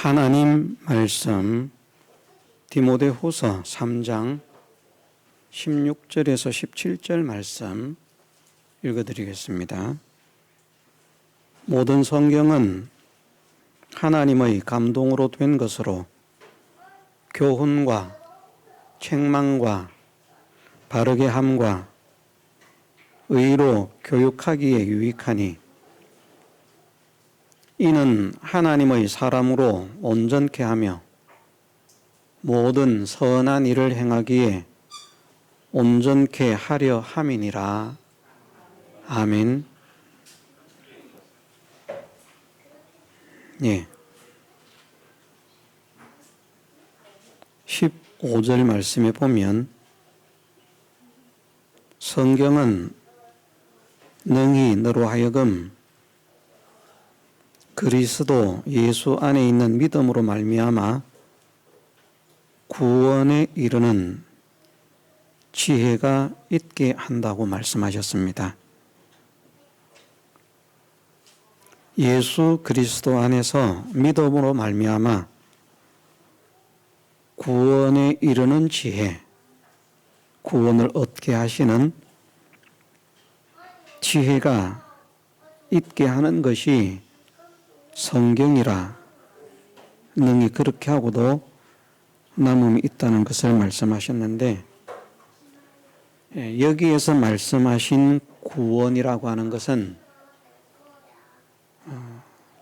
하나님 말씀 디모데후서 3장 16절에서 17절 말씀 읽어드리겠습니다. 모든 성경은 하나님의 감동으로 된 것으로 교훈과 책망과 바르게 함과 의로 교육하기에 유익하니 이는 하나님의 사람으로 온전케 하며 모든 선한 일을 행하기에 온전케 하려 함이니라. 아멘. 예. 15절 말씀에 보면 성경은 능히 너로 하여금 그리스도 예수 안에 있는 믿음으로 말미암아 구원에 이르는 지혜가 있게 한다고 말씀하셨습니다. 예수 그리스도 안에서 믿음으로 말미암아 구원에 이르는 지혜, 구원을 얻게 하시는 지혜가 있게 하는 것이 성경이라 능히 그렇게 하고도 남음이 있다는 것을 말씀하셨는데, 여기에서 말씀하신 구원이라고 하는 것은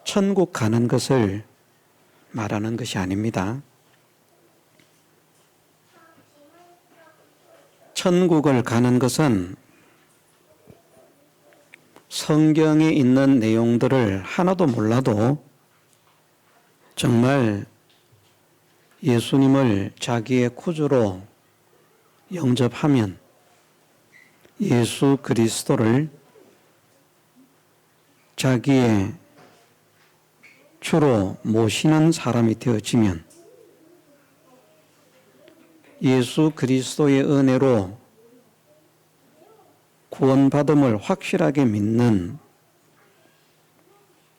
천국 가는 것을 말하는 것이 아닙니다. 천국을 가는 것은 성경에 있는 내용들을 하나도 몰라도 정말 예수님을 자기의 구주로 영접하면 예수 그리스도를 자기의 주로 모시는 사람이 되어지면 예수 그리스도의 은혜로 구원받음을 확실하게 믿는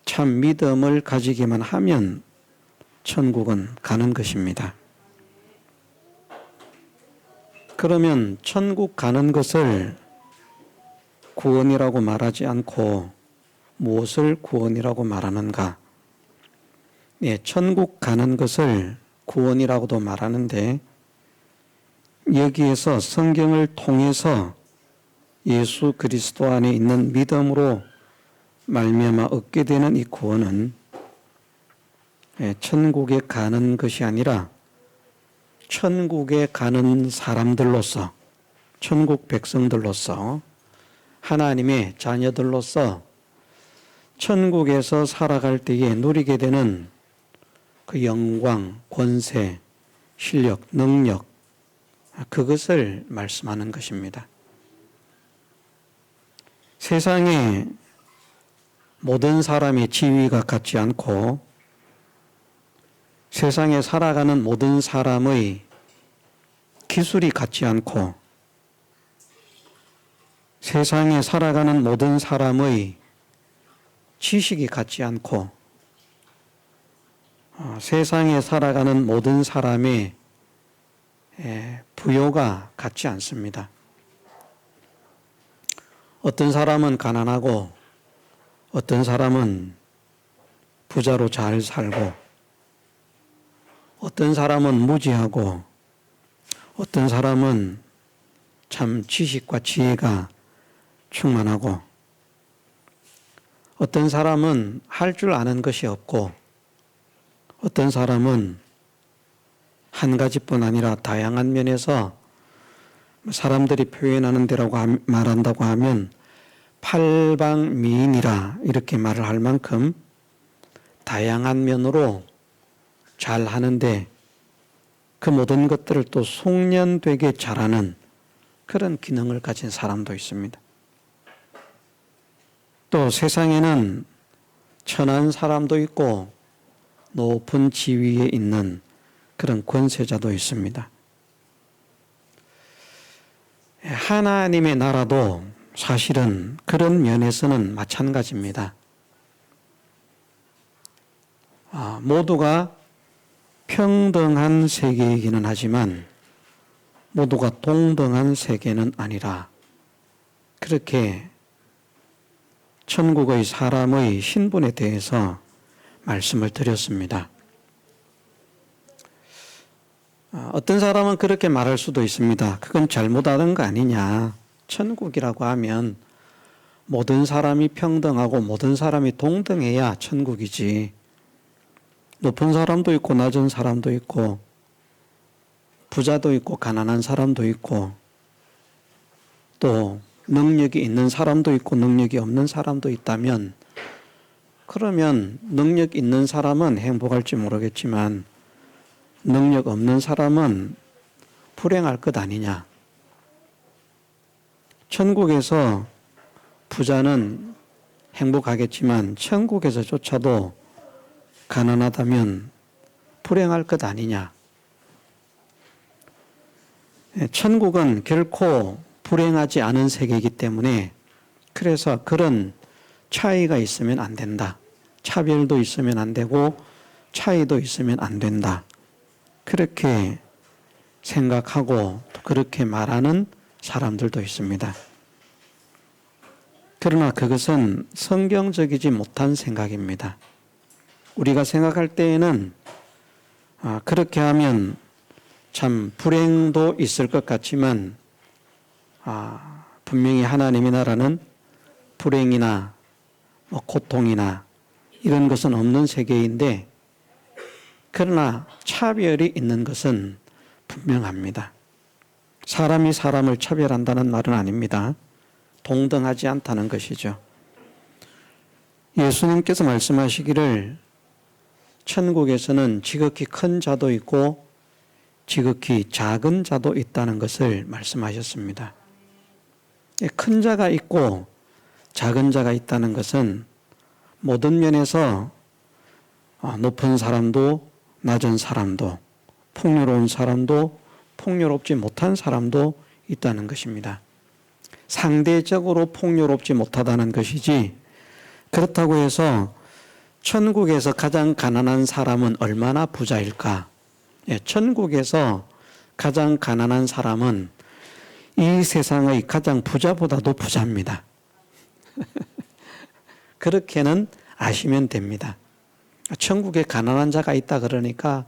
참 믿음을 가지기만 하면 천국은 가는 것입니다. 그러면 천국 가는 것을 구원이라고 말하지 않고 무엇을 구원이라고 말하는가? 예, 천국 가는 것을 구원이라고도 말하는데 여기에서 성경을 통해서 예수 그리스도 안에 있는 믿음으로 말미암아 얻게 되는 이 구원은 천국에 가는 것이 아니라 천국에 가는 사람들로서, 천국 백성들로서, 하나님의 자녀들로서 천국에서 살아갈 때에 누리게 되는 그 영광, 권세, 실력, 능력, 그것을 말씀하는 것입니다. 세상에 모든 사람의 지위가 같지 않고 세상에 살아가는 모든 사람의 기술이 같지 않고 세상에 살아가는 모든 사람의 지식이 같지 않고 세상에 살아가는 모든 사람의 부요가 같지 않습니다. 어떤 사람은 가난하고 어떤 사람은 부자로 잘 살고 어떤 사람은 무지하고 어떤 사람은 참 지식과 지혜가 충만하고 어떤 사람은 할 줄 아는 것이 없고 어떤 사람은 한 가지뿐 아니라 다양한 면에서 사람들이 표현하는 데라고 말한다고 하면 팔방미인이라 이렇게 말을 할 만큼 다양한 면으로 잘 하는데 그 모든 것들을 또 숙련되게 잘하는 그런 기능을 가진 사람도 있습니다. 또 세상에는 천한 사람도 있고 높은 지위에 있는 그런 권세자도 있습니다. 하나님의 나라도 사실은 그런 면에서는 마찬가지입니다. 모두가 평등한 세계이기는 하지만 모두가 동등한 세계는 아니라, 그렇게 천국의 사람의 신분에 대해서 말씀을 드렸습니다. 어떤 사람은 그렇게 말할 수도 있습니다. 그건 잘못하는 거 아니냐. 천국이라고 하면 모든 사람이 평등하고 모든 사람이 동등해야 천국이지. 높은 사람도 있고 낮은 사람도 있고 부자도 있고 가난한 사람도 있고 또 능력이 있는 사람도 있고 능력이 없는 사람도 있다면, 그러면 능력 있는 사람은 행복할지 모르겠지만 능력 없는 사람은 불행할 것 아니냐. 천국에서 부자는 행복하겠지만 천국에서조차도 가난하다면 불행할 것 아니냐. 천국은 결코 불행하지 않은 세계이기 때문에, 그래서 그런 차이가 있으면 안 된다. 차별도 있으면 안 되고 차이도 있으면 안 된다. 그렇게 생각하고 또 그렇게 말하는 사람들도 있습니다. 그러나 그것은 성경적이지 못한 생각입니다. 우리가 생각할 때에는 그렇게 하면 참 불행도 있을 것 같지만 분명히 하나님의 나라는 불행이나 고통이나 이런 것은 없는 세계인데, 그러나 차별이 있는 것은 분명합니다. 사람이 사람을 차별한다는 말은 아닙니다. 동등하지 않다는 것이죠. 예수님께서 말씀하시기를 천국에서는 지극히 큰 자도 있고 지극히 작은 자도 있다는 것을 말씀하셨습니다. 큰 자가 있고 작은 자가 있다는 것은 모든 면에서 높은 사람도 낮은 사람도, 풍요로운 사람도 풍요롭지 못한 사람도 있다는 것입니다. 상대적으로 풍요롭지 못하다는 것이지, 그렇다고 해서 천국에서 가장 가난한 사람은 얼마나 부자일까? 천국에서 가장 가난한 사람은 이 세상의 가장 부자보다도 부자입니다. 그렇게는 아시면 됩니다. 천국에 가난한 자가 있다 그러니까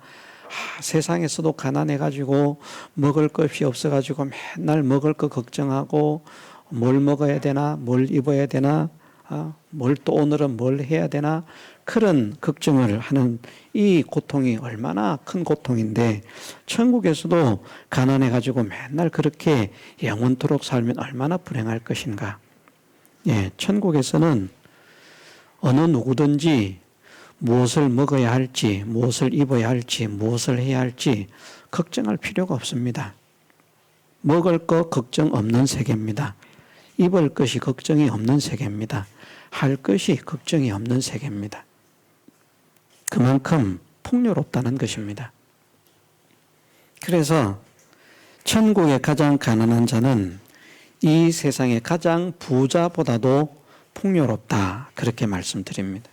세상에서도 가난해가지고 먹을 것이 없어가지고 맨날 먹을 거 걱정하고 뭘 먹어야 되나, 뭘 입어야 되나, 뭘 또 오늘은 뭘 해야 되나, 그런 걱정을 하는 이 고통이 얼마나 큰 고통인데, 천국에서도 가난해가지고 맨날 그렇게 영원토록 살면 얼마나 불행할 것인가. 천국에서는 어느 누구든지 무엇을 먹어야 할지, 무엇을 입어야 할지, 무엇을 해야 할지 걱정할 필요가 없습니다. 먹을 것 걱정 없는 세계입니다. 입을 것이 걱정이 없는 세계입니다. 할 것이 걱정이 없는 세계입니다. 그만큼 풍요롭다는 것입니다. 그래서 천국의 가장 가난한 자는 이 세상의 가장 부자보다도 풍요롭다, 그렇게 말씀드립니다.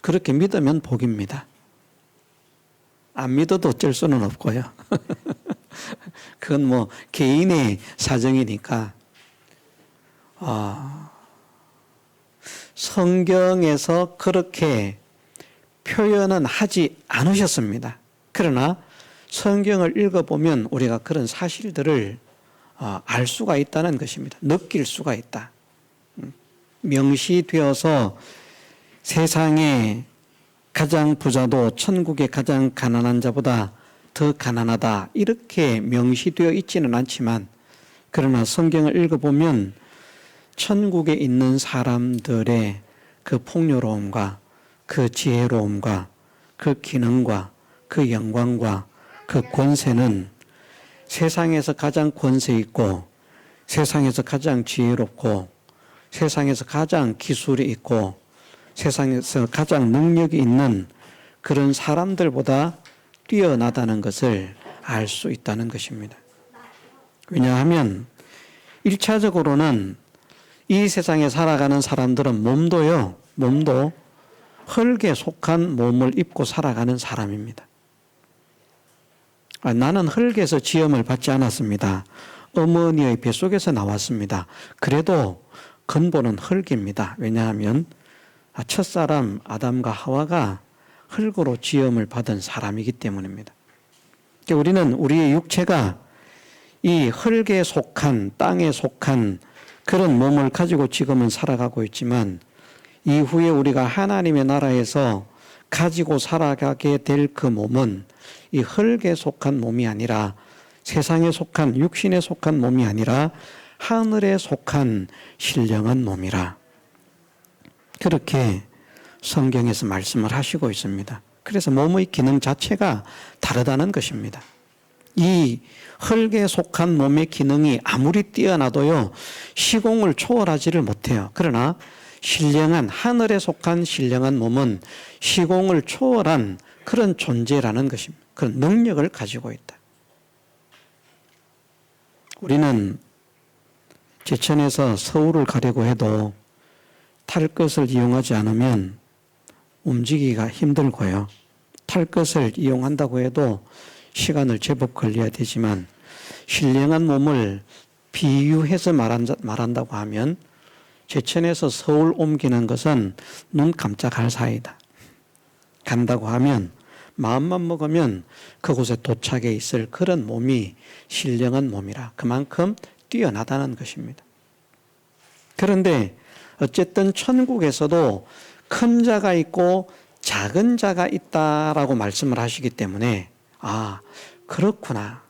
그렇게 믿으면 복입니다. 안 믿어도 어쩔 수는 없고요. 그건 개인의 사정이니까. 성경에서 그렇게 표현은 하지 않으셨습니다. 그러나 성경을 읽어보면 우리가 그런 사실들을 알 수가 있다는 것입니다. 느낄 수가 있다. 명시되어서 세상의 가장 부자도 천국의 가장 가난한 자보다 더 가난하다, 이렇게 명시되어 있지는 않지만, 그러나 성경을 읽어보면 천국에 있는 사람들의 그 풍요로움과 그 지혜로움과 그 기능과 그 영광과 그 권세는 세상에서 가장 권세 있고 세상에서 가장 지혜롭고 세상에서 가장 기술이 있고 세상에서 가장 능력이 있는 그런 사람들보다 뛰어나다는 것을 알 수 있다는 것입니다. 왜냐하면 1차적으로는 이 세상에 살아가는 사람들은 몸도 흙에 속한 몸을 입고 살아가는 사람입니다. 나는 흙에서 지음을 받지 않았습니다. 어머니의 뱃속에서 나왔습니다. 그래도 근본은 흙입니다. 왜냐하면 첫사람 아담과 하와가 흙으로 지음을 받은 사람이기 때문입니다. 우리는 우리의 육체가 이 흙에 속한, 땅에 속한 그런 몸을 가지고 지금은 살아가고 있지만 이후에 우리가 하나님의 나라에서 가지고 살아가게 될 그 몸은 이 흙에 속한 몸이 아니라, 세상에 속한, 육신에 속한 몸이 아니라 하늘에 속한 신령한 몸이라, 그렇게 성경에서 말씀을 하시고 있습니다. 그래서 몸의 기능 자체가 다르다는 것입니다. 이 흙에 속한 몸의 기능이 아무리 뛰어나도요, 시공을 초월하지를 못해요. 그러나 신령한, 하늘에 속한 신령한 몸은 시공을 초월한 그런 존재라는 것입니다. 그런 능력을 가지고 있다. 우리는 제천에서 서울을 가려고 해도 탈 것을 이용하지 않으면 움직이기가 힘들고요. 탈 것을 이용한다고 해도 시간을 제법 걸려야 되지만 신령한 몸을 비유해서 말한다고 하면 제천에서 서울 옮기는 것은 눈 깜짝할 사이다. 간다고 하면 마음만 먹으면 그곳에 도착해 있을 그런 몸이 신령한 몸이라, 그만큼 뛰어나다는 것입니다. 그런데 어쨌든 천국에서도 큰 자가 있고 작은 자가 있다라고 말씀을 하시기 때문에, 아, 그렇구나.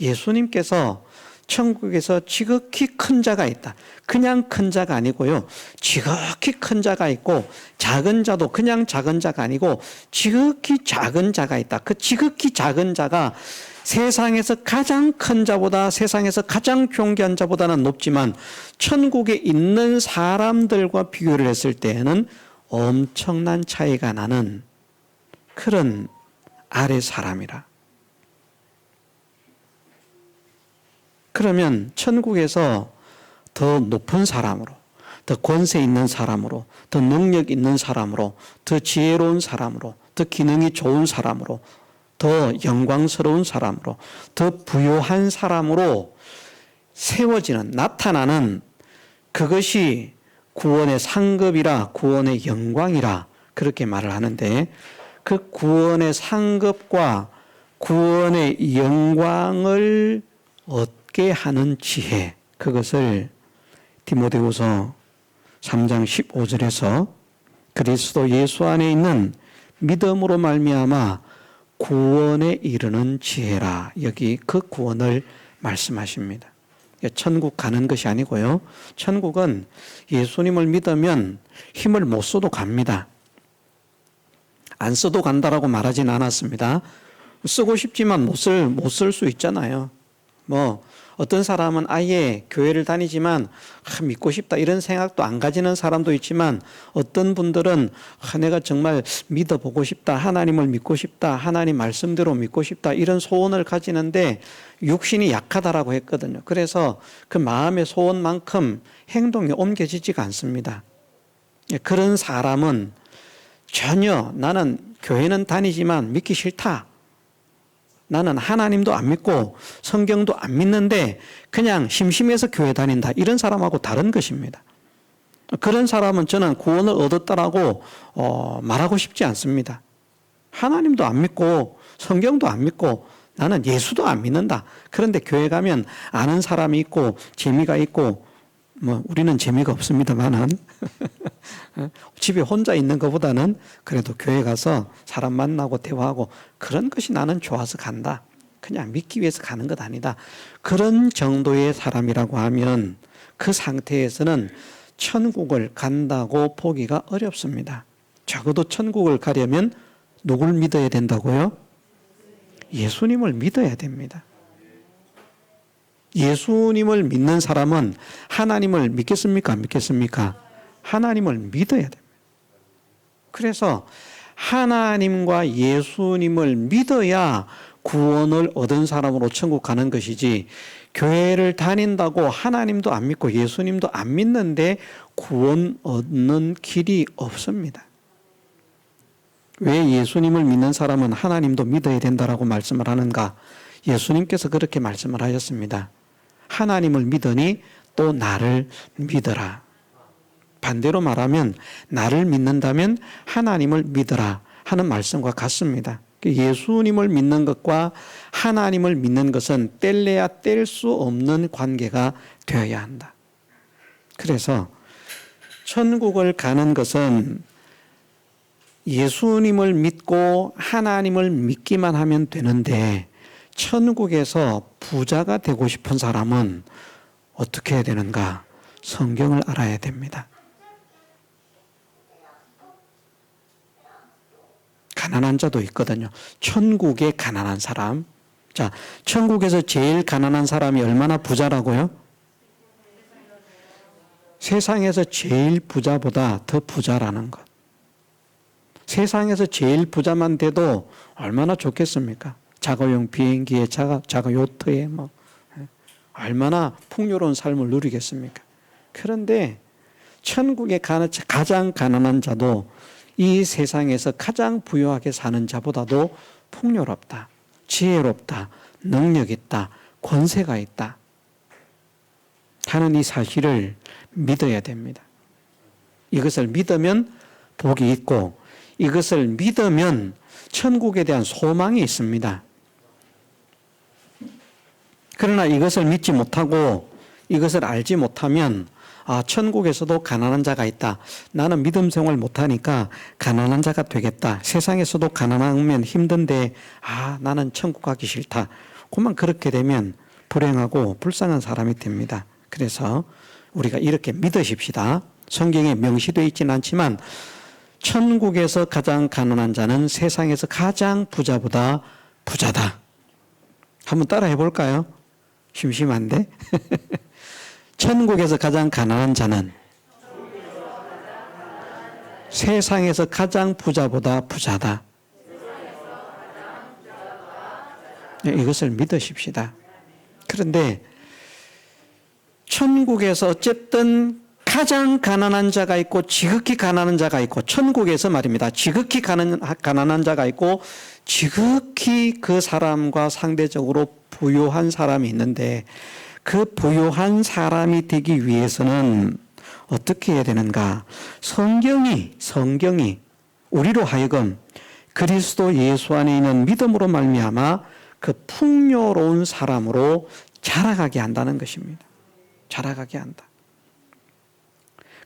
예수님께서 천국에서 지극히 큰 자가 있다. 그냥 큰 자가 아니고요, 지극히 큰 자가 있고, 작은 자도 그냥 작은 자가 아니고 지극히 작은 자가 있다. 그 지극히 작은 자가 세상에서 가장 큰 자보다, 세상에서 가장 존귀한 자보다는 높지만 천국에 있는 사람들과 비교를 했을 때에는 엄청난 차이가 나는 그런 아래 사람이라. 그러면 천국에서 더 높은 사람으로, 더 권세 있는 사람으로, 더 능력 있는 사람으로, 더 지혜로운 사람으로, 더 기능이 좋은 사람으로, 더 영광스러운 사람으로, 더 부요한 사람으로 세워지는, 나타나는 그것이 구원의 상급이라, 구원의 영광이라 그렇게 말을 하는데, 그 구원의 상급과 구원의 영광을 얻게 하는 지혜, 그것을 디모데후서 3장 15절에서 그리스도 예수 안에 있는 믿음으로 말미암아 구원에 이르는 지혜라, 여기 그 구원을 말씀하십니다. 천국 가는 것이 아니고요, 천국은 예수님을 믿으면 힘을 못 써도 갑니다. 안 써도 간다라고 말하진 않았습니다. 쓰고 싶지만 못 쓸 수 있잖아요. 어떤 사람은 아예 교회를 다니지만 믿고 싶다 이런 생각도 안 가지는 사람도 있지만, 어떤 분들은 내가 정말 믿어보고 싶다, 하나님을 믿고 싶다, 하나님 말씀대로 믿고 싶다 이런 소원을 가지는데 육신이 약하다라고 했거든요. 그래서 그 마음의 소원만큼 행동이 옮겨지지가 않습니다. 그런 사람은 전혀 나는 교회는 다니지만 믿기 싫다, 나는 하나님도 안 믿고 성경도 안 믿는데 그냥 심심해서 교회 다닌다, 이런 사람하고 다른 것입니다. 그런 사람은 저는 구원을 얻었다라고 말하고 싶지 않습니다. 하나님도 안 믿고 성경도 안 믿고 나는 예수도 안 믿는다. 그런데 교회 가면 아는 사람이 있고 재미가 있고, 우리는 재미가 없습니다만은 집에 혼자 있는 것보다는 그래도 교회 가서 사람 만나고 대화하고 그런 것이 나는 좋아서 간다, 그냥 믿기 위해서 가는 것 아니다, 그런 정도의 사람이라고 하면 그 상태에서는 천국을 간다고 보기가 어렵습니다. 적어도 천국을 가려면 누굴 믿어야 된다고요? 예수님을 믿어야 됩니다. 예수님을 믿는 사람은 하나님을 믿겠습니까? 안 믿겠습니까? 하나님을 믿어야 됩니다. 그래서 하나님과 예수님을 믿어야 구원을 얻은 사람으로 천국 가는 것이지, 교회를 다닌다고 하나님도 안 믿고 예수님도 안 믿는데 구원 얻는 길이 없습니다. 왜 예수님을 믿는 사람은 하나님도 믿어야 된다라고 말씀을 하는가? 예수님께서 그렇게 말씀을 하셨습니다. 하나님을 믿으니 또 나를 믿어라. 반대로 말하면 나를 믿는다면 하나님을 믿어라 하는 말씀과 같습니다. 예수님을 믿는 것과 하나님을 믿는 것은 뗄래야 뗄 수 없는 관계가 되어야 한다. 그래서 천국을 가는 것은 예수님을 믿고 하나님을 믿기만 하면 되는데 천국에서 부자가 되고 싶은 사람은 어떻게 해야 되는가? 성경을 알아야 됩니다. 가난한 자도 있거든요. 천국의 가난한 사람. 자, 천국에서 제일 가난한 사람이 얼마나 부자라고요? 세상에서 제일 부자보다 더 부자라는 것. 세상에서 제일 부자만 돼도 얼마나 좋겠습니까? 자가용 비행기에 자가 요트에 얼마나 풍요로운 삶을 누리겠습니까? 그런데 천국에 가장 가난한 자도 이 세상에서 가장 부유하게 사는 자보다도 풍요롭다, 지혜롭다, 능력 있다, 권세가 있다 하는 이 사실을 믿어야 됩니다. 이것을 믿으면 복이 있고 이것을 믿으면 천국에 대한 소망이 있습니다. 그러나 이것을 믿지 못하고 이것을 알지 못하면 천국에서도 가난한 자가 있다. 나는 믿음 생활 못하니까 가난한 자가 되겠다. 세상에서도 가난하면 힘든데 나는 천국 가기 싫다. 그만 그렇게 되면 불행하고 불쌍한 사람이 됩니다. 그래서 우리가 이렇게 믿으십시다. 성경에 명시되어 있지는 않지만 천국에서 가장 가난한 자는 세상에서 가장 부자보다 부자다. 한번 따라해 볼까요? 심심한데? 천국에서 가장 가난한 자는 세상에서 가장 부자보다 부자다. 이것을 믿으십시다. 그런데 천국에서 어쨌든 가장 가난한 자가 있고 지극히 가난한 자가 있고 천국에서 말입니다. 지극히 가난한 자가 있고 지극히 그 사람과 상대적으로 부유한 사람이 있는데 그 부유한 사람이 되기 위해서는 어떻게 해야 되는가? 성경이 우리로 하여금 그리스도 예수 안에 있는 믿음으로 말미암아 그 풍요로운 사람으로 자라가게 한다는 것입니다. 자라가게 한다.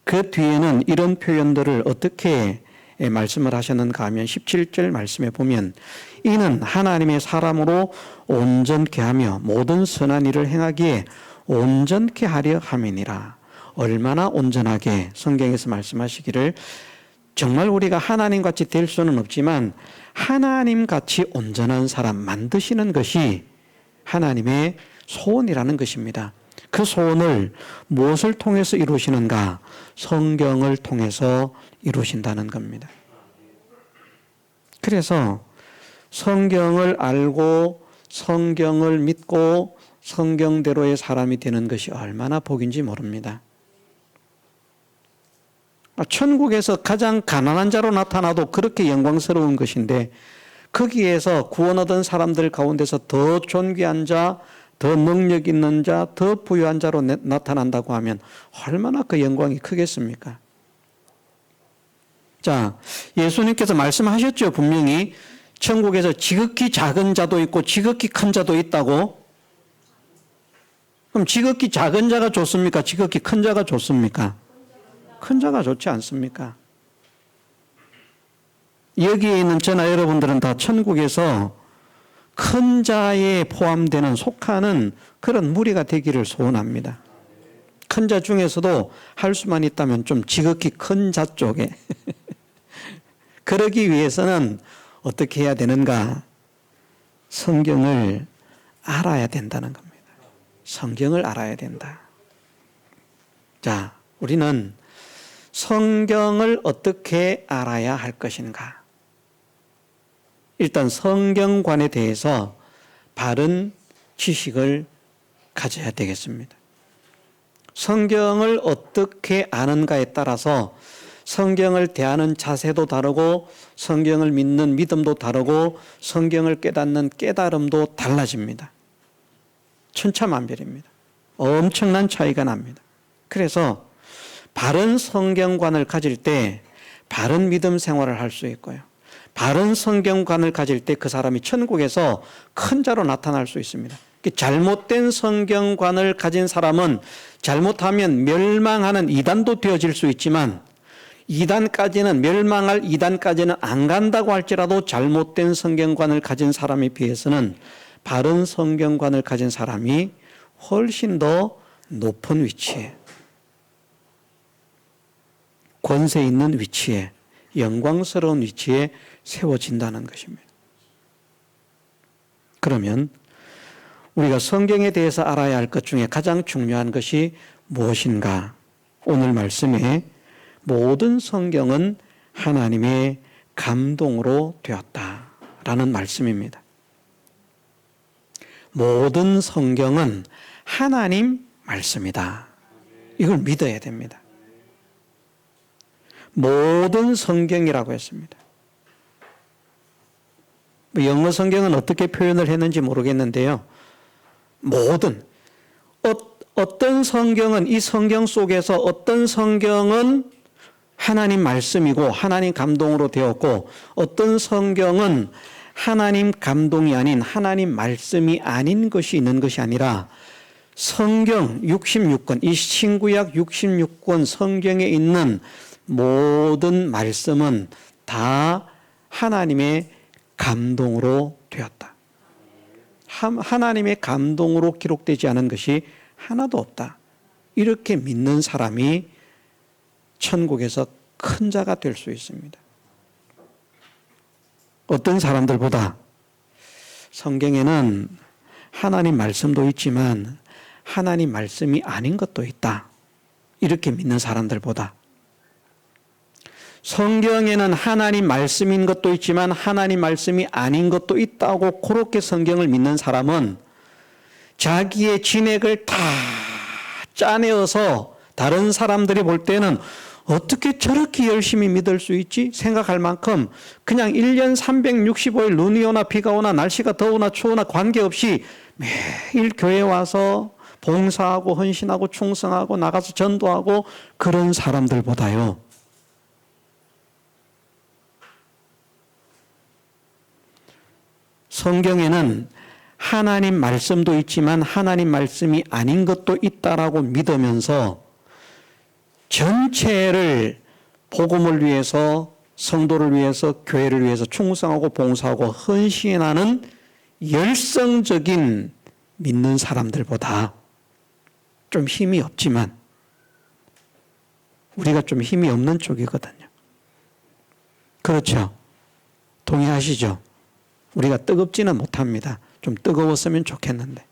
그 뒤에는 이런 표현들을 어떻게 말씀을 하셨는가 하면 17절 말씀에 보면 이는 하나님의 사람으로 온전케 하며 모든 선한 일을 행하기에 온전케 하려 함이니라. 얼마나 온전하게 성경에서 말씀하시기를 정말 우리가 하나님같이 될 수는 없지만 하나님같이 온전한 사람 만드시는 것이 하나님의 소원이라는 것입니다. 그 소원을 무엇을 통해서 이루시는가? 성경을 통해서 이루신다는 겁니다. 그래서 성경을 알고 성경을 믿고 성경대로의 사람이 되는 것이 얼마나 복인지 모릅니다. 천국에서 가장 가난한 자로 나타나도 그렇게 영광스러운 것인데 거기에서 구원 얻은 사람들 가운데서 더 존귀한 자, 더 능력 있는 자, 더 부유한 자로 나타난다고 하면 얼마나 그 영광이 크겠습니까? 자, 예수님께서 말씀하셨죠. 분명히 천국에서 지극히 작은 자도 있고 지극히 큰 자도 있다고. 그럼 지극히 작은 자가 좋습니까? 지극히 큰 자가 좋습니까? 큰 자가 좋지 않습니까? 여기에 있는 저나 여러분들은 다 천국에서 큰 자에 포함되는 속하는 그런 무리가 되기를 소원합니다. 큰 자 중에서도 할 수만 있다면 좀 지극히 큰 자 쪽에 그러기 위해서는 어떻게 해야 되는가? 성경을 알아야 된다는 겁니다. 성경을 알아야 된다. 자, 우리는 성경을 어떻게 알아야 할 것인가? 일단 성경관에 대해서 바른 지식을 가져야 되겠습니다. 성경을 어떻게 아는가에 따라서 성경을 대하는 자세도 다르고 성경을 믿는 믿음도 다르고 성경을 깨닫는 깨달음도 달라집니다. 천차만별입니다. 엄청난 차이가 납니다. 그래서 바른 성경관을 가질 때 바른 믿음 생활을 할 수 있고요. 바른 성경관을 가질 때 그 사람이 천국에서 큰 자로 나타날 수 있습니다. 잘못된 성경관을 가진 사람은 잘못하면 멸망하는 이단도 되어질 수 있지만 이단까지는 멸망할 이단까지는 안 간다고 할지라도 잘못된 성경관을 가진 사람에 비해서는 바른 성경관을 가진 사람이 훨씬 더 높은 위치에 권세 있는 위치에 영광스러운 위치에 세워진다는 것입니다. 그러면 우리가 성경에 대해서 알아야 할 것 중에 가장 중요한 것이 무엇인가? 오늘 말씀에 모든 성경은 하나님의 감동으로 되었다라는 말씀입니다. 모든 성경은 하나님 말씀이다. 이걸 믿어야 됩니다. 모든 성경이라고 했습니다. 영어 성경은 어떻게 표현을 했는지 모르겠는데요. 모든 어떤 성경은 이 성경 속에서 어떤 성경은 하나님 말씀이고 하나님 감동으로 되었고 어떤 성경은 하나님 감동이 아닌 하나님 말씀이 아닌 것이 있는 것이 아니라 성경 66권 이 신구약 66권 성경에 있는 모든 말씀은 다 하나님의 감동으로 되었다. 하나님의 감동으로 기록되지 않은 것이 하나도 없다. 이렇게 믿는 사람이 천국에서 큰 자가 될 수 있습니다. 어떤 사람들보다 성경에는 하나님 말씀도 있지만 하나님 말씀이 아닌 것도 있다. 이렇게 믿는 사람들보다 성경에는 하나님 말씀인 것도 있지만 하나님 말씀이 아닌 것도 있다고 그렇게 성경을 믿는 사람은 자기의 진액을 다 짜내어서 다른 사람들이 볼 때는 어떻게 저렇게 열심히 믿을 수 있지? 생각할 만큼 그냥 1년 365일 눈이 오나 비가 오나 날씨가 더우나 추우나 관계없이 매일 교회에 와서 봉사하고 헌신하고 충성하고 나가서 전도하고 그런 사람들보다요. 성경에는 하나님 말씀도 있지만 하나님 말씀이 아닌 것도 있다라고 믿으면서 전체를 복음을 위해서 성도를 위해서 교회를 위해서 충성하고 봉사하고 헌신하는 열성적인 믿는 사람들보다 좀 힘이 없지만 우리가 좀 힘이 없는 쪽이거든요. 그렇죠? 동의하시죠? 우리가 뜨겁지는 못합니다. 좀 뜨거웠으면 좋겠는데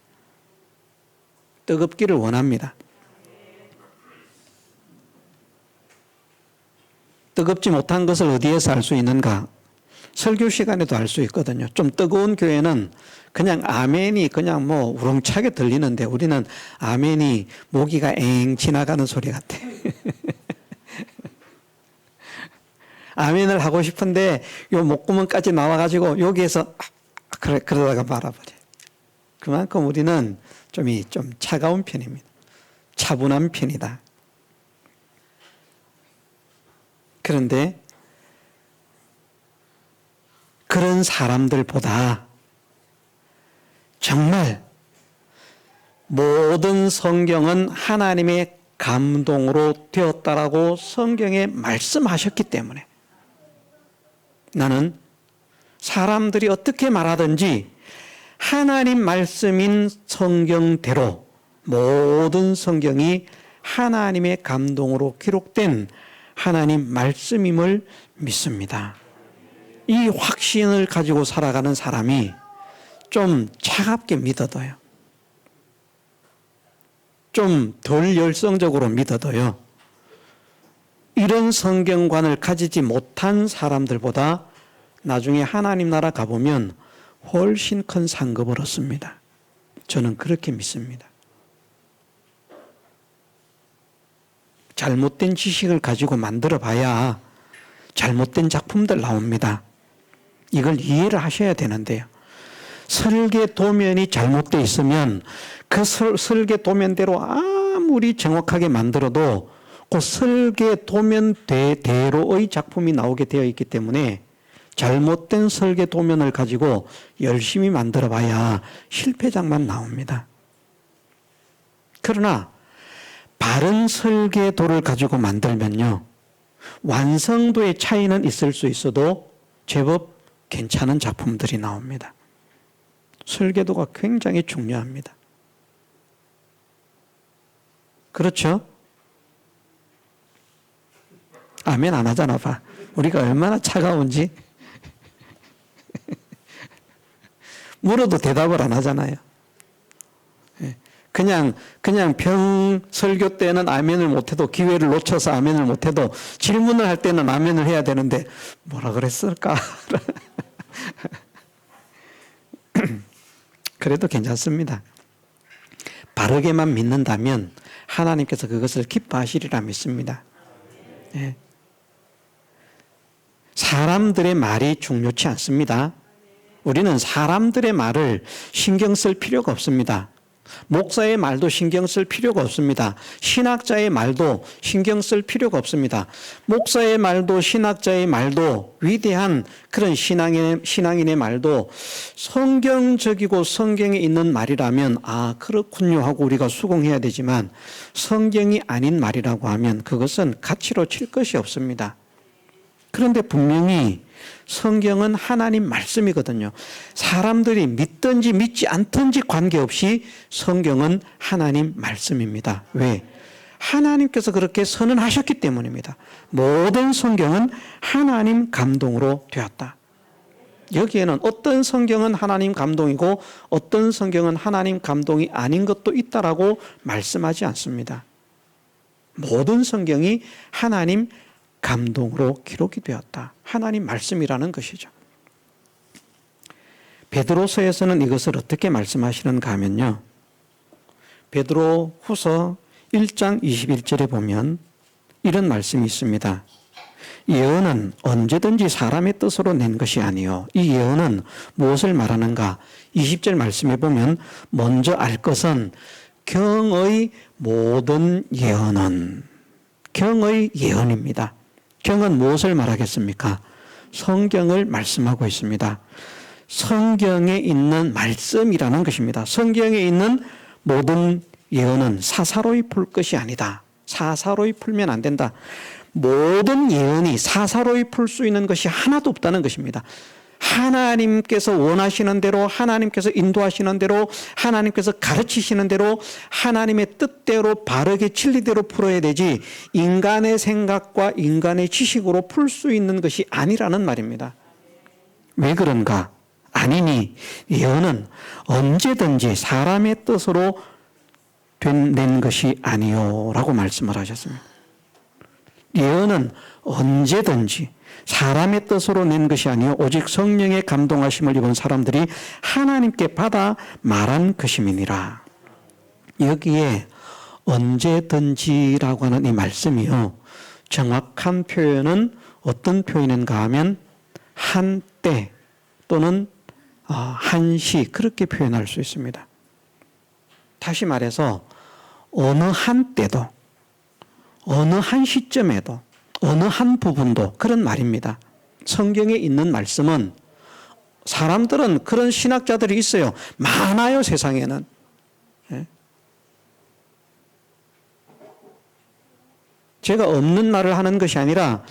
뜨겁기를 원합니다. 뜨겁지 못한 것을 어디에서 알 수 있는가? 설교 시간에도 알 수 있거든요. 좀 뜨거운 교회는 그냥 아멘이 그냥 뭐 우렁차게 들리는데 우리는 아멘이 모기가 엥 지나가는 소리 같아. 아멘을 하고 싶은데 요 목구멍까지 나와가지고 여기에서 그러다가 말아버려. 그만큼 우리는 좀 차가운 편입니다. 차분한 편이다. 그런데 그런 사람들보다 정말 모든 성경은 하나님의 감동으로 되었다라고 성경에 말씀하셨기 때문에 나는 사람들이 어떻게 말하든지 하나님 말씀인 성경대로 모든 성경이 하나님의 감동으로 기록된 하나님 말씀임을 믿습니다. 이 확신을 가지고 살아가는 사람이 좀 차갑게 믿어도요. 좀 덜 열성적으로 믿어도요. 이런 성경관을 가지지 못한 사람들보다 나중에 하나님 나라 가보면 훨씬 큰 상급을 얻습니다. 저는 그렇게 믿습니다. 잘못된 지식을 가지고 만들어 봐야 잘못된 작품들 나옵니다. 이걸 이해를 하셔야 되는데요. 설계 도면이 잘못되어 있으면 그 설계 도면대로 아무리 정확하게 만들어도 그 설계 도면대로의 작품이 나오게 되어 있기 때문에 잘못된 설계 도면을 가지고 열심히 만들어 봐야 실패작만 나옵니다. 그러나 바른 설계도를 가지고 만들면요, 완성도의 차이는 있을 수 있어도 제법 괜찮은 작품들이 나옵니다. 설계도가 굉장히 중요합니다. 그렇죠? 아멘 안 하잖아 봐. 우리가 얼마나 차가운지. 물어도 대답을 안 하잖아요. 그냥 병 설교 때는 아멘을 못해도, 기회를 놓쳐서 아멘을 못해도 질문을 할 때는 아멘을 해야 되는데 뭐라 그랬을까? 그래도 괜찮습니다. 바르게만 믿는다면 하나님께서 그것을 기뻐하시리라 믿습니다. 예. 사람들의 말이 중요치 않습니다. 우리는 사람들의 말을 신경 쓸 필요가 없습니다. 목사의 말도 신경 쓸 필요가 없습니다. 신학자의 말도 신경 쓸 필요가 없습니다. 목사의 말도 신학자의 말도 위대한 그런 신앙인의 말도 성경적이고 성경에 있는 말이라면 그렇군요 하고 우리가 수긍해야 되지만, 성경이 아닌 말이라고 하면 그것은 가치로 칠 것이 없습니다. 그런데 분명히 성경은 하나님 말씀이거든요. 사람들이 믿든지 믿지 않든지 관계없이 성경은 하나님 말씀입니다. 왜? 하나님께서 그렇게 선언하셨기 때문입니다. 모든 성경은 하나님 감동으로 되었다. 여기에는 어떤 성경은 하나님 감동이고 어떤 성경은 하나님 감동이 아닌 것도 있다라고 말씀하지 않습니다. 모든 성경이 하나님 감동으로 기록이 되었다. 하나님 말씀이라는 것이죠. 베드로서에서는 이것을 어떻게 말씀하시는가 하면요, 베드로 후서 1장 21절에 보면 이런 말씀이 있습니다. 예언은 언제든지 사람의 뜻으로 낸 것이 아니요. 이 예언은 무엇을 말하는가? 20절 말씀에 보면 먼저 알 것은 경의 모든 예언은, 경의 예언입니다. 경은 무엇을 말하겠습니까? 성경을 말씀하고 있습니다. 성경에 있는 말씀이라는 것입니다. 성경에 있는 모든 예언은 사사로이 풀 것이 아니다. 사사로이 풀면 안 된다. 모든 예언이 사사로이 풀 수 있는 것이 하나도 없다는 것입니다. 하나님께서 원하시는 대로, 하나님께서 인도하시는 대로, 하나님께서 가르치시는 대로, 하나님의 뜻대로 바르게 진리대로 풀어야 되지, 인간의 생각과 인간의 지식으로 풀 수 있는 것이 아니라는 말입니다. 왜 그런가? 아니니 예언은 언제든지 사람의 뜻으로 낸 것이 아니요 라고 말씀을 하셨습니다. 예언은 언제든지 사람의 뜻으로 낸 것이 아니요 오직 성령의 감동하심을 입은 사람들이 하나님께 받아 말한 것임이니라. 여기에 언제든지라고 하는 이 말씀이요, 정확한 표현은 어떤 표현인가 하면 한때 또는 한시, 그렇게 표현할 수 있습니다. 다시 말해서 어느 한때도, 어느 한 시점에도, 어느 한 부분도 그런 말입니다. 성경에 있는 말씀은, 사람들은 그런 신학자들이 있어요. 많아요, 세상에는. 제가 없는 말을 하는 것이 아니라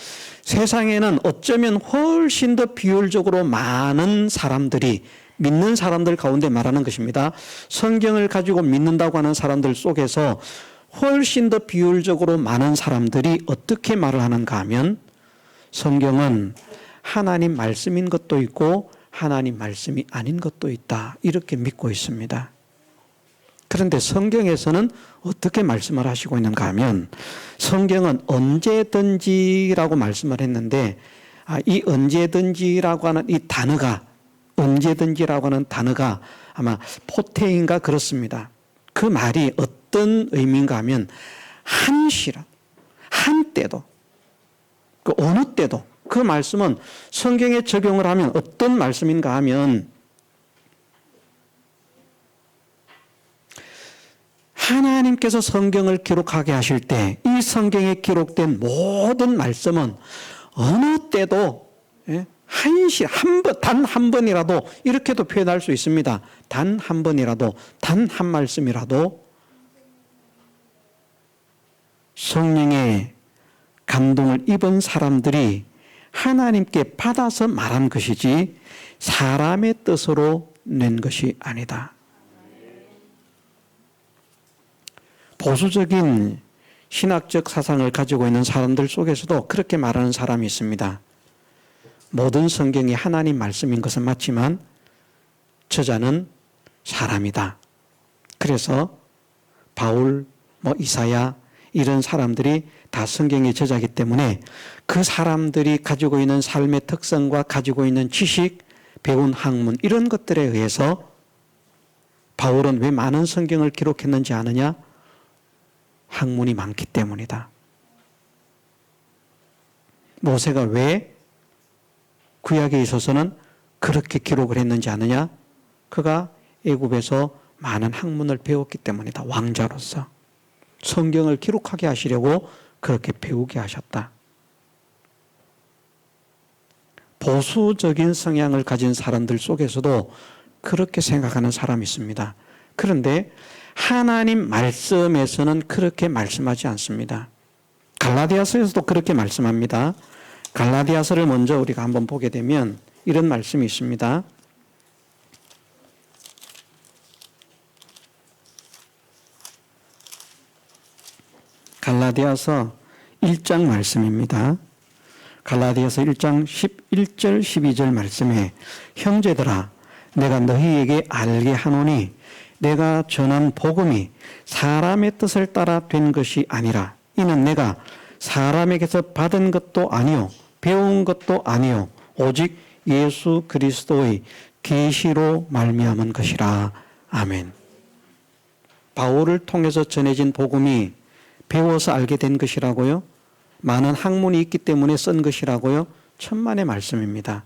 세상에는 어쩌면 훨씬 더 비율적으로 많은 사람들이, 믿는 사람들 가운데 말하는 것입니다. 성경을 가지고 믿는다고 하는 사람들 속에서 훨씬 더 비율적으로 많은 사람들이 어떻게 말을 하는가 하면, 성경은 하나님 말씀인 것도 있고 하나님 말씀이 아닌 것도 있다, 이렇게 믿고 있습니다. 그런데 성경에서는 어떻게 말씀을 하시고 있는가 하면, 성경은 언제든지라고 말씀을 했는데, 이 언제든지라고 하는 이 단어가, 언제든지라고 하는 단어가 아마 포테인가 그렇습니다. 그 말이 어떤 의미인가 하면, 한시라, 때도, 그 어느 때도 그 말씀은 성경에 적용을 하면 어떤 말씀인가 하면 하나님께서 성경을 기록하게 하실 때 이 성경에 기록된 모든 말씀은 어느 때도 단 한 번이라도 이렇게도 표현할 수 있습니다. 단 한 번이라도, 단 한 말씀이라도 성령의 감동을 입은 사람들이 하나님께 받아서 말한 것이지 사람의 뜻으로 낸 것이 아니다. 보수적인 신학적 사상을 가지고 있는 사람들 속에서도 그렇게 말하는 사람이 있습니다. 모든 성경이 하나님 말씀인 것은 맞지만 저자는 사람이다. 그래서 바울, 이사야 이런 사람들이 다 성경의 저자이기 때문에 그 사람들이 가지고 있는 삶의 특성과 가지고 있는 지식, 배운 학문 이런 것들에 의해서 바울은 왜 많은 성경을 기록했는지 아느냐? 학문이 많기 때문이다. 모세가 왜 구약에 있어서는 그렇게 기록을 했는지 아느냐? 그가 애굽에서 많은 학문을 배웠기 때문이다. 왕자로서. 성경을 기록하게 하시려고 그렇게 배우게 하셨다. 보수적인 성향을 가진 사람들 속에서도 그렇게 생각하는 사람이 있습니다. 그런데 하나님 말씀에서는 그렇게 말씀하지 않습니다. 갈라디아서에서도 그렇게 말씀합니다. 갈라디아서를 먼저 우리가 한번 보게 되면 이런 말씀이 있습니다. 갈라디아서 1장 말씀입니다. 갈라디아서 1장 11절 12절 말씀에 형제들아 내가 너희에게 알게 하노니 내가 전한 복음이 사람의 뜻을 따라 된 것이 아니라 이는 내가 사람에게서 받은 것도 아니요 배운 것도 아니요 오직 예수 그리스도의 계시로 말미암은 것이라. 아멘. 바울을 통해서 전해진 복음이 배워서 알게 된 것이라고요? 많은 학문이 있기 때문에 쓴 것이라고요? 천만의 말씀입니다.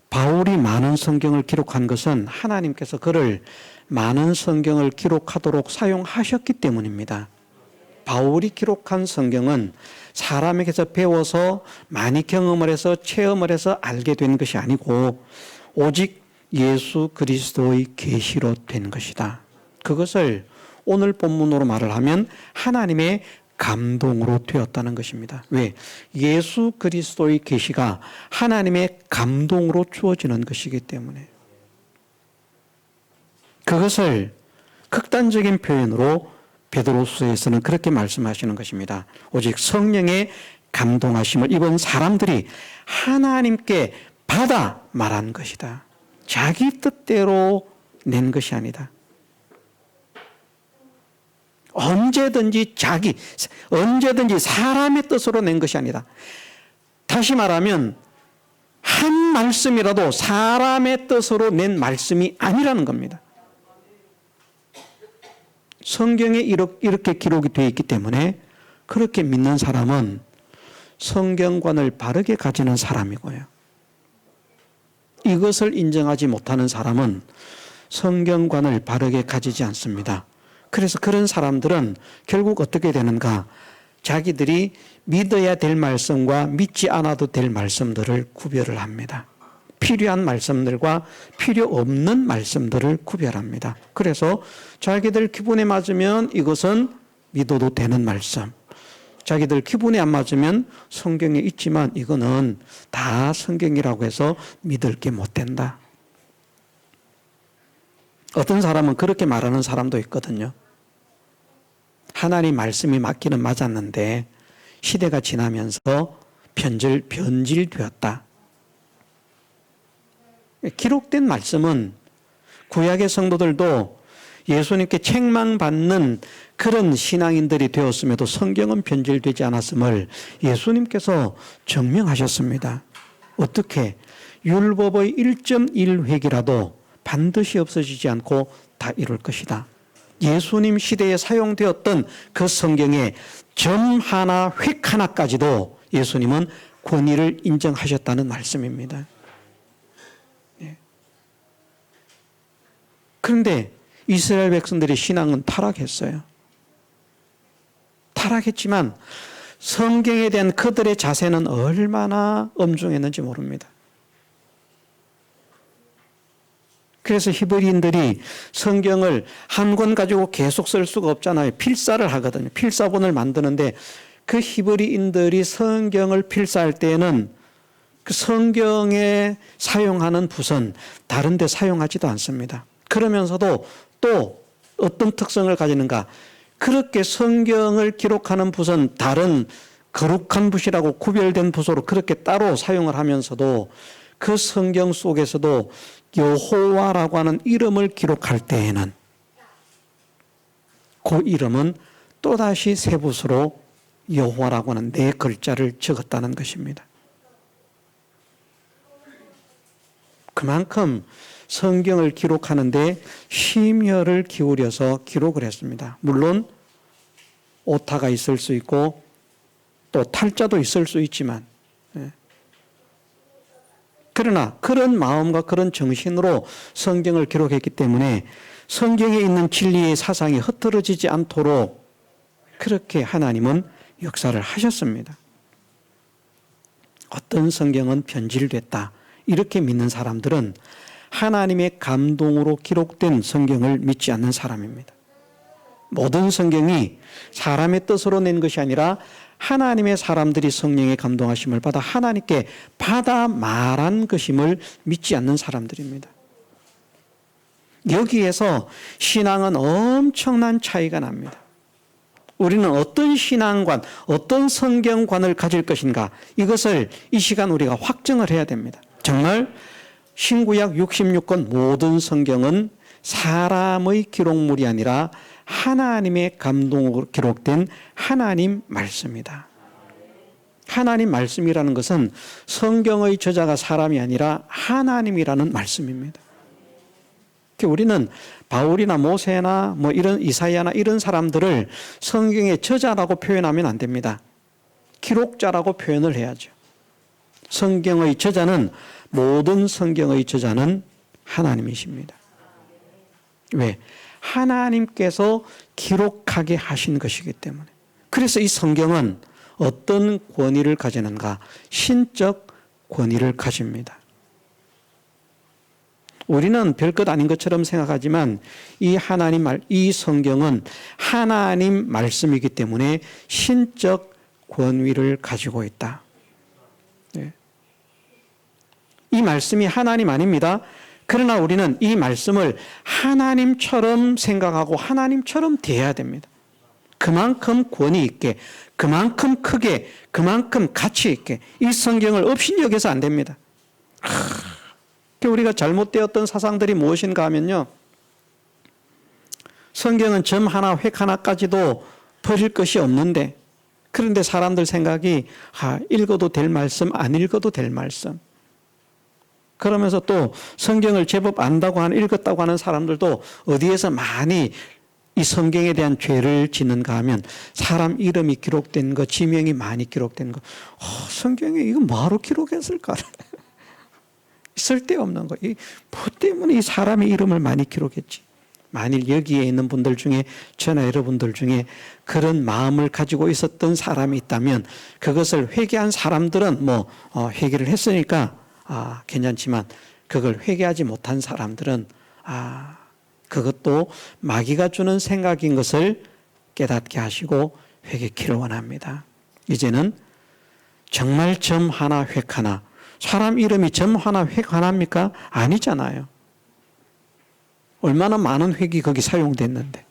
바울이 많은 성경을 기록한 것은 하나님께서 그를 많은 성경을 기록하도록 사용하셨기 때문입니다. 바울이 기록한 성경은 사람에게서 배워서 많이 경험을 해서 체험을 해서 알게 된 것이 아니고 오직 예수 그리스도의 계시로 된 것이다. 그것을 오늘 본문으로 말을 하면 하나님의 감동으로 되었다는 것입니다. 왜? 예수 그리스도의 계시가 하나님의 감동으로 주어지는 것이기 때문에 그것을 극단적인 표현으로 베드로서에서는 그렇게 말씀하시는 것입니다. 오직 성령의 감동하심을 입은 사람들이 하나님께 받아 말한 것이다. 자기 뜻대로 낸 것이 아니다. 언제든지 사람의 뜻으로 낸 것이 아니다. 다시 말하면 한 말씀이라도 사람의 뜻으로 낸 말씀이 아니라는 겁니다. 성경에 이렇게 기록이 되어 있기 때문에 그렇게 믿는 사람은 성경관을 바르게 가지는 사람이고요. 이것을 인정하지 못하는 사람은 성경관을 바르게 가지지 않습니다. 그래서 그런 사람들은 결국 어떻게 되는가? 자기들이 믿어야 될 말씀과 믿지 않아도 될 말씀들을 구별을 합니다. 필요한 말씀들과 필요 없는 말씀들을 구별합니다. 그래서 자기들 기분에 맞으면 이것은 믿어도 되는 말씀. 자기들 기분에 안 맞으면 성경에 있지만 이거는 다 성경이라고 해서 믿을 게 못 된다. 어떤 사람은 그렇게 말하는 사람도 있거든요. 하나님 말씀이 맞기는 맞았는데 시대가 지나면서 변질되었다. 기록된 말씀은 구약의 성도들도 예수님께 책망받는 그런 신앙인들이 되었음에도 성경은 변질되지 않았음을 예수님께서 증명하셨습니다. 어떻게? 율법의 1.1획이라도 반드시 없어지지 않고 다 이룰 것이다. 예수님 시대에 사용되었던 그 성경의 점 하나, 획 하나까지도 예수님은 권위를 인정하셨다는 말씀입니다. 그런데 이스라엘 백성들의 신앙은 타락했어요. 타락했지만 성경에 대한 그들의 자세는 얼마나 엄중했는지 모릅니다. 그래서 히브리인들이 성경을 한 권 가지고 계속 쓸 수가 없잖아요. 필사를 하거든요. 필사본을 만드는데 그 히브리인들이 성경을 필사할 때에는 그 성경에 사용하는 붓은 다른 데 사용하지도 않습니다. 그러면서도 또 어떤 특성을 가지는가? 그렇게 성경을 기록하는 붓은 다른 거룩한 붓이라고 구별된 붓으로 그렇게 따로 사용을 하면서도 그 성경 속에서도 여호와라고 하는 이름을 기록할 때에는 그 이름은 또다시 새 붓으로 여호와라고 하는 네 글자를 적었다는 것입니다. 그만큼 성경을 기록하는데 심혈을 기울여서 기록을 했습니다. 물론 오타가 있을 수 있고 또 탈자도 있을 수 있지만, 그러나 그런 마음과 그런 정신으로 성경을 기록했기 때문에 성경에 있는 진리의 사상이 흐트러지지 않도록 그렇게 하나님은 역사를 하셨습니다. 어떤 성경은 변질됐다 이렇게 믿는 사람들은 하나님의 감동으로 기록된 성경을 믿지 않는 사람입니다. 모든 성경이 사람의 뜻으로 낸 것이 아니라 하나님의 사람들이 성령의 감동하심을 받아 하나님께 받아 말한 것임을 믿지 않는 사람들입니다. 여기에서 신앙은 엄청난 차이가 납니다. 우리는 어떤 신앙관, 어떤 성경관을 가질 것인가, 이것을 이 시간 우리가 확정을 해야 됩니다. 정말 신구약 66권 모든 성경은 사람의 기록물이 아니라 하나님의 감동으로 기록된 하나님 말씀이다. 하나님 말씀이라는 것은 성경의 저자가 사람이 아니라 하나님이라는 말씀입니다. 우리는 바울이나 모세나 뭐 이런 이사야나 이런 사람들을 성경의 저자라고 표현하면 안 됩니다. 기록자라고 표현을 해야죠. 성경의 저자는, 모든 성경의 저자는 하나님이십니다. 왜? 하나님께서 기록하게 하신 것이기 때문에. 그래서 이 성경은 어떤 권위를 가지는가? 신적 권위를 가집니다. 우리는 별것 아닌 것처럼 생각하지만 이 성경은 하나님 말씀이기 때문에 신적 권위를 가지고 있다. 네. 이 말씀이 하나님 아닙니다. 그러나 우리는 이 말씀을 하나님처럼 생각하고 하나님처럼 대해야 됩니다. 그만큼 권위 있게, 그만큼 크게, 그만큼 가치 있게 이 성경을 업신여겨서 안 됩니다. 우리가 잘못되었던 사상들이 무엇인가 하면요, 성경은 점 하나, 획 하나까지도 버릴 것이 없는데, 그런데 사람들 생각이 읽어도 될 말씀, 안 읽어도 될 말씀. 그러면서 또 성경을 제법 안다고 하는, 읽었다고 하는 사람들도 어디에서 많이 이 성경에 대한 죄를 짓는가 하면 사람 이름이 기록된 거, 지명이 많이 기록된 거. 성경에 이거 뭐하러 기록했을까? 쓸데없는 거. 뭐 때문에 이 사람의 이름을 많이 기록했지? 만일 여기에 있는 분들 중에, 저나 여러분들 중에 그런 마음을 가지고 있었던 사람이 있다면 그것을 회개한 사람들은 회개를 했으니까 괜찮지만, 그걸 회개하지 못한 사람들은 그것도 마귀가 주는 생각인 것을 깨닫게 하시고 회개키를 원합니다. 이제는 정말 점 하나, 획 하나. 사람 이름이 점 하나, 획 하나입니까? 아니잖아요. 얼마나 많은 획이 거기 사용됐는데.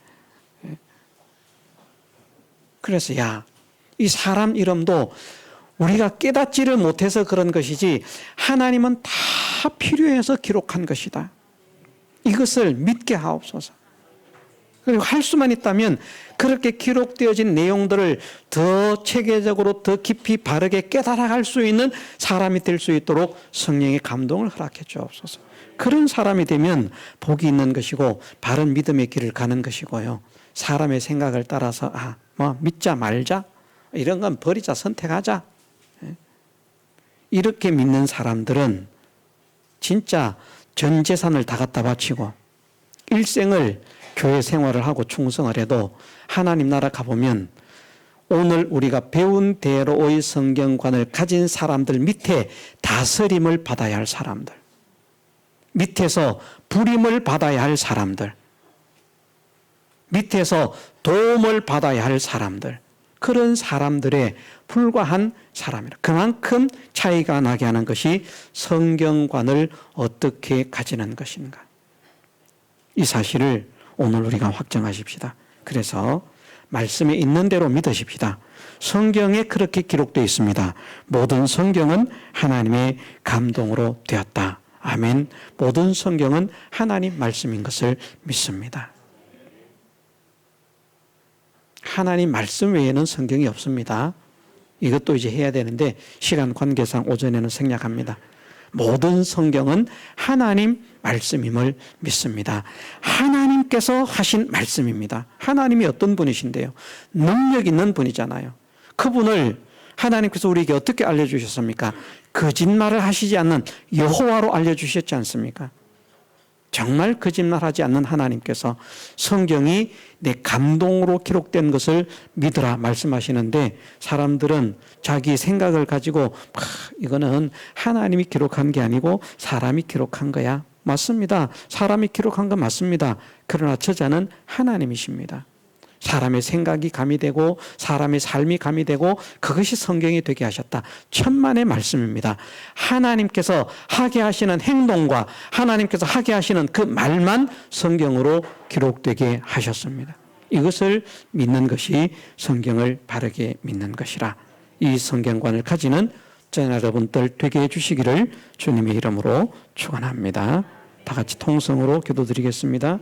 그래서 이 사람 이름도 우리가 깨닫지를 못해서 그런 것이지 하나님은 다 필요해서 기록한 것이다. 이것을 믿게 하옵소서. 그리고 할 수만 있다면 그렇게 기록되어진 내용들을 더 체계적으로 더 깊이 바르게 깨달아갈 수 있는 사람이 될 수 있도록 성령의 감동을 허락해 주옵소서. 그런 사람이 되면 복이 있는 것이고 바른 믿음의 길을 가는 것이고요. 사람의 생각을 따라서 믿자 말자 이런 건 버리자 선택하자 이렇게 믿는 사람들은 진짜 전 재산을 다 갖다 바치고 일생을 교회 생활을 하고 충성을 해도 하나님 나라 가보면 오늘 우리가 배운 대로의 성경관을 가진 사람들 밑에 다스림을 받아야 할 사람들, 밑에서 부림을 받아야 할 사람들, 밑에서 도움을 받아야 할 사람들, 그런 사람들에 불과한 사람이라. 그만큼 차이가 나게 하는 것이 성경관을 어떻게 가지는 것인가. 이 사실을 오늘 우리가 확정하십시다. 그래서 말씀에 있는 대로 믿으십시다. 성경에 그렇게 기록되어 있습니다. 모든 성경은 하나님의 감동으로 되었다. 아멘. 모든 성경은 하나님 말씀인 것을 믿습니다. 하나님 말씀 외에는 성경이 없습니다. 이것도 이제 해야 되는데 시간 관계상 오전에는 생략합니다. 모든 성경은 하나님 말씀임을 믿습니다. 하나님께서 하신 말씀입니다. 하나님이 어떤 분이신데요? 능력 있는 분이잖아요. 그분을 하나님께서 우리에게 어떻게 알려주셨습니까? 거짓말을 하시지 않는 여호와로 알려주셨지 않습니까? 정말 거짓말하지 않는 하나님께서 성경이 내 감동으로 기록된 것을 믿으라 말씀하시는데 사람들은 자기 생각을 가지고 이거는 하나님이 기록한 게 아니고 사람이 기록한 거야. 맞습니다. 사람이 기록한 건 맞습니다. 그러나 저자는 하나님이십니다. 사람의 생각이 가미되고 사람의 삶이 가미되고 그것이 성경이 되게 하셨다. 천만의 말씀입니다. 하나님께서 하게 하시는 행동과 하나님께서 하게 하시는 그 말만 성경으로 기록되게 하셨습니다. 이것을 믿는 것이 성경을 바르게 믿는 것이라. 이 성경관을 가지는 저와 여러분들 되게 해주시기를 주님의 이름으로 축원합니다. 다 같이 통성으로 기도드리겠습니다.